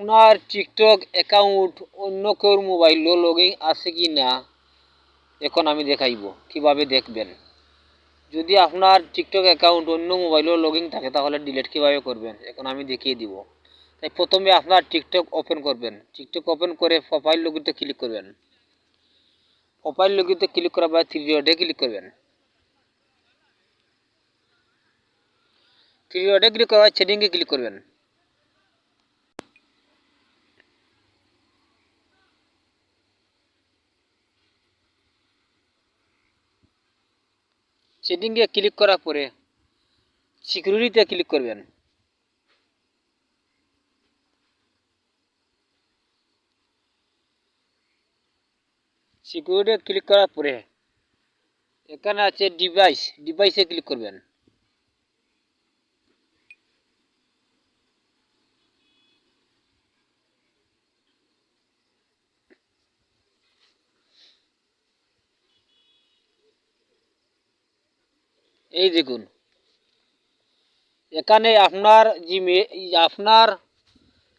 আপনার TikTok account অন্য কেউর মোবাইলও লগইন আছে কি না এখন আমি দেখাইব কিভাবে দেখবেন। যদি আপনার টিকটক অ্যাকাউন্ট অন্য মোবাইলও লগইন থাকে তাহলে ডিলিট কিভাবে করবেন এখন আমি দেখিয়ে দিব। তাই প্রথমে আপনার টিকটক ওপেন করবেন। টিকটক ওপেন করে প্রোফাইল লগইতে ক্লিক করবেন। প্রোফাইল লগইতে ক্লিক করার পর থ্রি ডটে ক্লিক করবেন। থ্রি ডটে ক্লিক করার পর সেটিংয়ে ক্লিক করবেন। সেটিংয়ে ক্লিক করার পরে সিকিউরিটিতে ক্লিক করবেন। সিকিউরিটি ক্লিক করার পরে এখানে আছে ডিভাইসে ক্লিক করবেন। এই দেখুন এখানে আপনার আপনার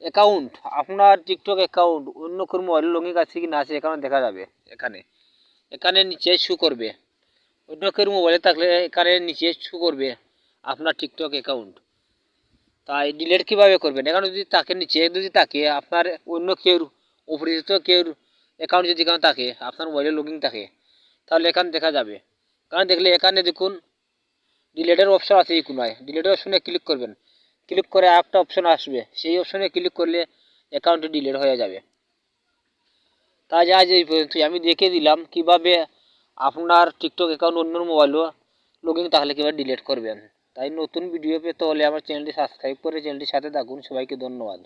অ্যাকাউন্ট আপনার টিকটক অ্যাকাউন্ট অন্য কোনো মোবাইল লগইন আছে কি না আছে এখানে দেখা যাবে। এখানে এখানে নিচে শু করবে। অন্য কেউ মোবাইলে থাকলে এখানে নিচে শু করবে আপনার টিকটক অ্যাকাউন্ট। তাই ডিলিট কীভাবে করবেন এখানে যদি তাকে নিচে যদি থাকে আপনার অন্য কেউ অপরিচিত কেউ অ্যাকাউন্ট যদি এখানে থাকে আপনার মোবাইলে লগইন থাকে তাহলে এখানে দেখা যাবে। কারণ দেখলে এখানে দেখুন ডিলিটের অপশন আছে এই কোনায়। ডিলিটের অপশনে ক্লিক করবেন। ক্লিক করে একটা অপশন আসবে, সেই অপশনে ক্লিক করলে অ্যাকাউন্টটি ডিলিট হয়ে যাবে। তাই আজ এই পর্যন্তই আমি দেখিয়ে দিলাম কিভাবে আপনার টিকটক অ্যাকাউন্ট অন্য মোবাইলও লগইন থাকলে কীভাবে ডিলিট করবেন। তাই নতুন ভিডিও পেতে হলে আমার চ্যানেলটি সাবস্ক্রাইব করে চ্যানেলটির সাথে থাকুন। সবাইকে ধন্যবাদ।